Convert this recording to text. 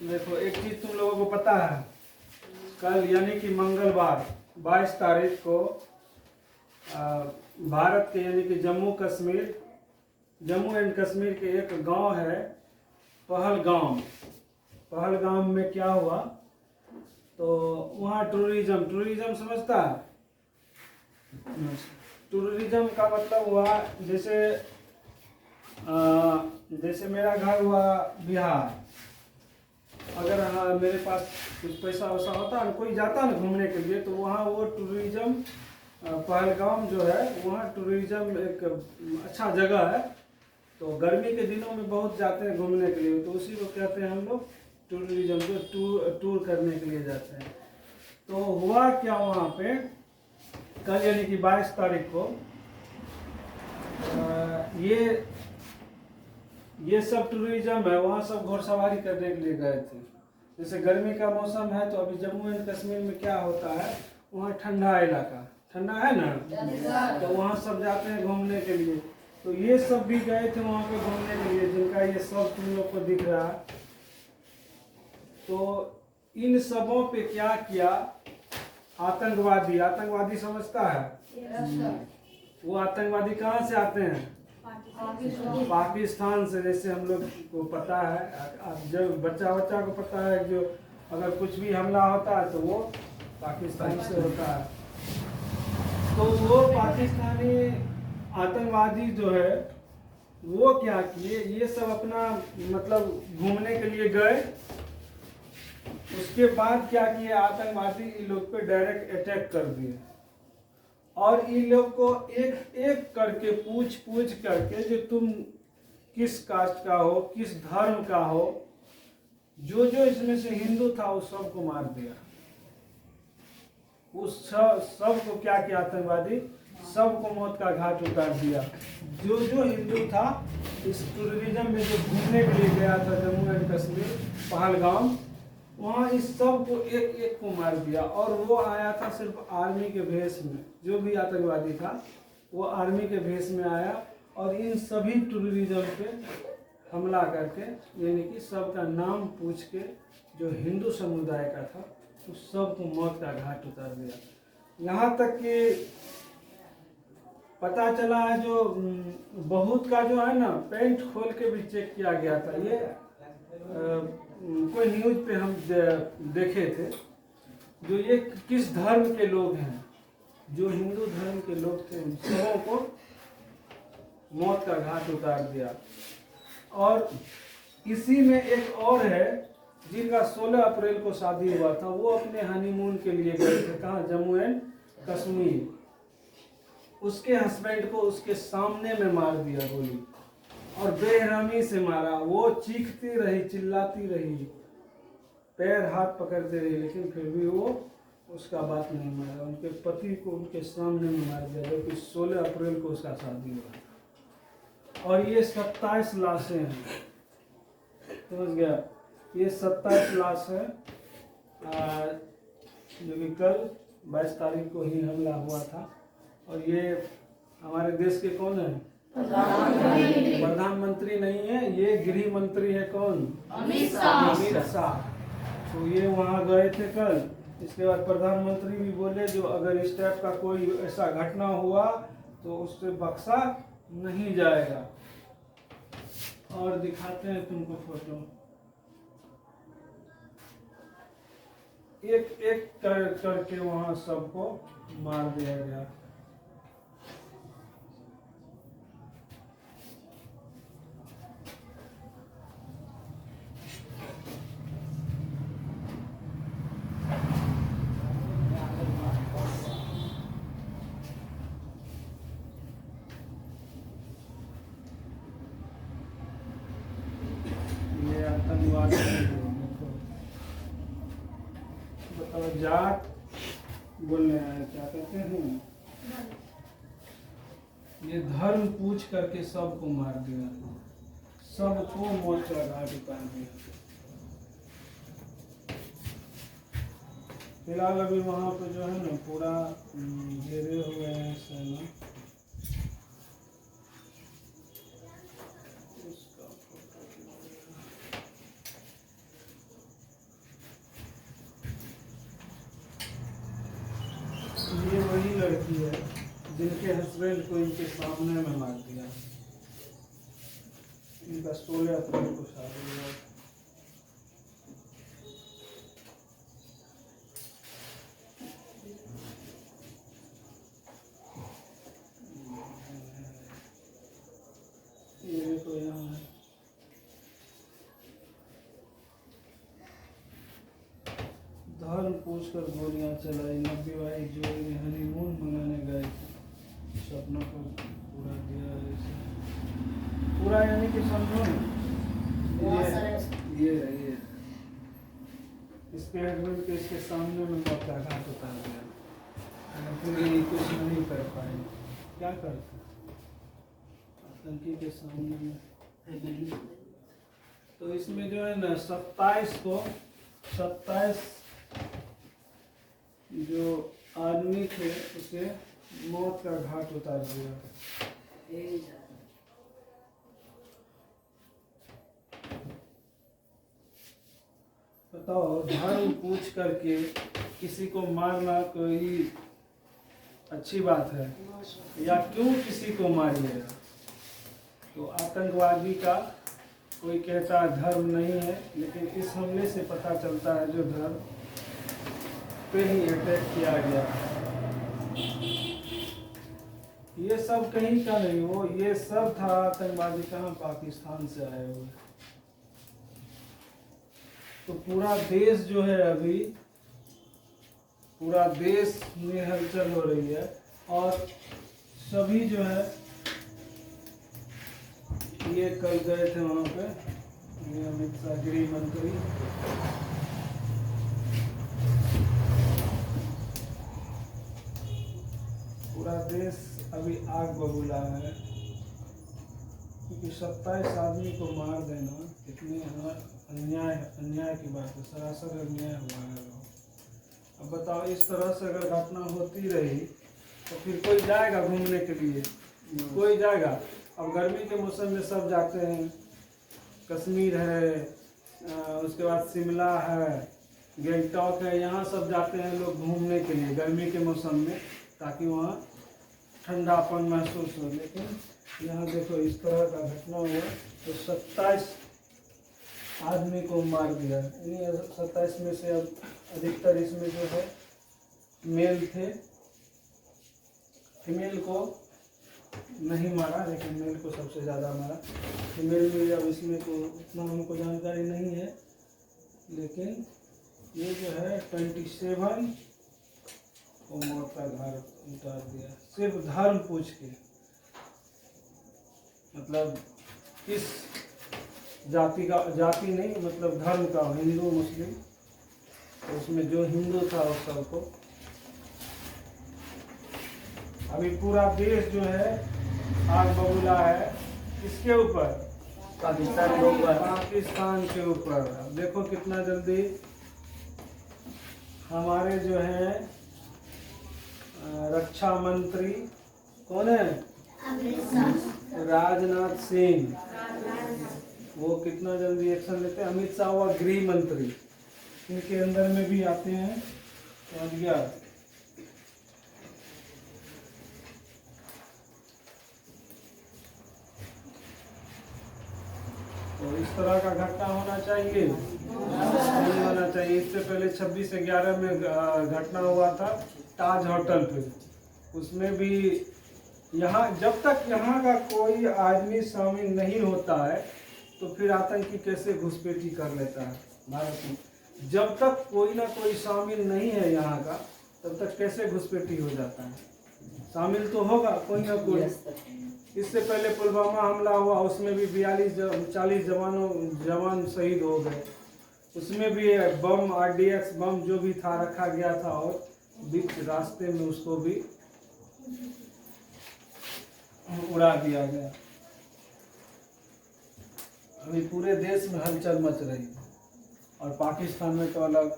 देखो एक चीज तुम लोगों को पता है, कल यानी कि मंगलवार 22 तारीख को भारत के यानी कि जम्मू एंड कश्मीर के एक गांव है पहलगाम। पहलगाम में क्या हुआ, तो वहाँ टूरिज्म समझता है। टूरिज्म का मतलब हुआ जैसे मेरा घर हुआ बिहार, अगर हाँ मेरे पास कुछ पैसा वैसा होता है, कोई जाता है ना घूमने के लिए, तो वहाँ वो टूरिज्म पहलगाम जो है वहाँ टूरिज्म एक अच्छा जगह है। तो गर्मी के दिनों में बहुत जाते हैं घूमने के लिए, तो उसी को कहते हैं हम लोग टूरिज्म, जो टूर करने के लिए जाते हैं। तो हुआ क्या वहाँ पे कल यानी कि 22 तारीख को ये सब टूरिज्म है, वहाँ सब घोड़सवारी करने के लिए गए थे। जैसे गर्मी का मौसम है, तो अभी जम्मू एंड कश्मीर में क्या होता है, वहाँ ठंडा इलाका, ठंडा है ना, तो वहाँ सब जाते हैं घूमने के लिए। तो ये सब भी गए थे वहाँ पे घूमने के लिए, जिनका ये सब तुम लोग को दिख रहा है। तो इन सबों पे क्या किया, आतंकवादी समझता है। वो आतंकवादी कहाँ से आते हैं, पाकिस्तान से। जैसे हम लोग को पता है, जब बच्चा को पता है, जो अगर कुछ भी हमला होता है तो वो पाकिस्तान से होता है। तो वो पाकिस्तानी आतंकवादी जो है वो क्या किए, ये सब अपना मतलब घूमने के लिए गए। उसके बाद क्या किए, आतंकवादी इन लोग पे डायरेक्ट अटैक कर दिए, और इन लोग को एक एक करके पूछ करके, जो तुम किस कास्ट का हो, किस धर्म का हो, जो इसमें से हिंदू था उस सबको मार दिया। उस सब को क्या किया आतंकवादी, सबको मौत का घाट उतार दिया। जो हिंदू था इस टूरिज्म में जो घूमने के लिए गया था जम्मू एंड कश्मीर पहलगाम, वहाँ इस सब को एक एक को मार दिया। और वो आया था सिर्फ आर्मी के भेष में, जो भी आतंकवादी था वो आर्मी के भेष में आया, और इन सभी टूरिज्म पे हमला करके, यानी कि सबका नाम पूछ के, जो हिंदू समुदाय का था उस सबको मौत का घाट उतार दिया। यहाँ तक कि पता चला है, जो बहुत का जो है ना, पेंट खोल के भी चेक किया गया था। ये कोई न्यूज पे हम देखे थे, जो ये किस धर्म के लोग हैं, जो हिंदू धर्म के लोग थे, उन सबों को मौत का घाट उतार दिया। और इसी में एक और है, जिनका 16 अप्रैल को शादी हुआ था, वो अपने हनीमून के लिए गए थे, कहाँ, जम्मू एंड कश्मीर। उसके हस्बैंड को उसके सामने में मार दिया गोली, और बेरहमी से मारा। वो चीखती रही, चिल्लाती रही, पैर हाथ पकड़ते रही, लेकिन फिर भी वो उसका बात नहीं मारा। उनके पति को उनके सामने में मार दिया, जबकि 16 अप्रैल को उसका शादी हुआ। और ये 27 लाशें हैं, समझ गया, ये 27 लाश है, जो कि कल 22 तारीख को ही हमला हुआ था। और ये हमारे देश के कौन है, प्रधानमंत्री नहीं है, ये गृह मंत्री है, कौन, अमित शाह। तो ये वहाँ गए थे कल। इसके बाद प्रधानमंत्री भी बोले, जो अगर इस टाइप का कोई ऐसा घटना हुआ तो उससे बख्शा नहीं जाएगा। और दिखाते हैं तुमको फोटो, एक एक करके वहाँ सबको मार दिया गया। बताओ, जाट बोलने आए, क्या कहते हैं, ये धर्म पूछ करके सबको मार दिया, सबको मौत का घाट उतार दिया। फिलहाल अभी वहाँ पे जो है ना पूरा घेरे हुए हैं सेना। जिनके हस्बैंड को इनके सामने में मार दिया। इनका 16 अप्रैल को शादी हुआ। ये तो यहाँ है। धर्म पूछकर गोलियां चलाई। 90 जोड़ी में हनीमून मनाने गए थे, सपना को पूरा किया है इसे। पूरा यानी कि समझो ये इसके हस्बैंड के इसके सामने में मौत का घाट उतार दिया। फिर ये कुछ नहीं कर पाए, क्या करते आतंकी के सामने में। तो इसमें जो है ना 27 जो आदमी थे उसे मौत का घाट उतार दिया। बताओ, धर्म पूछ करके किसी को मारना कोई अच्छी बात है या क्यों किसी को मारिएगा? तो आतंकवादी का कोई कहता है धर्म नहीं है, लेकिन इस हमले से पता चलता है जो धर्म पे ही अटैक किया गया। ये सब कहीं का नहीं, वो ये सब था आतंकवादी कहाँ, पाकिस्तान से आए हुए। तो पूरा देश जो है अभी, पूरा देश में हलचल हो रही है और सभी जो है ये कल गए थे वहाँ पे, ये अमित शाह गृह मंत्री। पूरा देश अभी आग बबूला है, क्योंकि 27 आदमी को मार देना कितनी अन्याय की बात है, सरासर अन्याय हुआ है। अब बताओ, इस तरह से अगर घटना होती रही तो फिर कोई जाएगा घूमने के लिए? कोई जाएगा? अब गर्मी के मौसम में सब जाते हैं, कश्मीर है, उसके बाद शिमला है, गैंगटॉक है, यहाँ सब जाते हैं लोग घूमने के लिए गर्मी के मौसम में, ताकि वहाँ ठंडापन महसूस हो। लेकिन यहाँ देखो इस तरह का घटना हुआ तो 27 आदमी को मार दिया। इन्हीं 27 में से अब अधिकतर इसमें जो है मेल थे, फीमेल को नहीं मारा, लेकिन मेल को सबसे ज़्यादा मारा। फीमेल में अब इसमें तो उतना हमको जानकारी नहीं है, लेकिन ये जो है 27 को मौत का घाट उतार दिया, सिर्फ धर्म पूछ के। मतलब किस जाति का, जाति नहीं मतलब धर्म का, हिंदू मुस्लिम, तो उसमें जो हिंदू था उस सबको। अभी पूरा देश जो है आग बबूला है, किसके ऊपर? पाकिस्तान के ऊपर। पाकिस्तान के ऊपर। देखो कितना जल्दी हमारे जो है रक्षा मंत्री कौन है? राजनाथ सिंह, वो कितना जल्दी एक्शन लेते हैं। अमित शाह हुआ गृह मंत्री, इनके अंदर में भी आते हैं। समझ गया? तो इस तरह का घटना होना चाहिए, नहीं होना चाहिए। इससे पहले 26/11 में घटना हुआ था ताज होटल पे, उसमें भी यहाँ जब तक यहाँ का कोई आदमी शामिल नहीं होता है तो फिर आतंकी कैसे घुसपैठी कर लेता है भारत में? जब तक कोई ना कोई शामिल नहीं है यहाँ का, तब तक कैसे घुसपैठी हो जाता है? शामिल तो होगा कोई ना कोई। इससे पहले पुलवामा हमला हुआ, उसमें भी 40 जवान शहीद हो गए। उसमें भी बम, RDX बम जो भी था रखा गया था, और बीच रास्ते में उसको भी उड़ा दिया गया। अभी पूरे देश में हलचल मच रही है, और पाकिस्तान में तो अलग।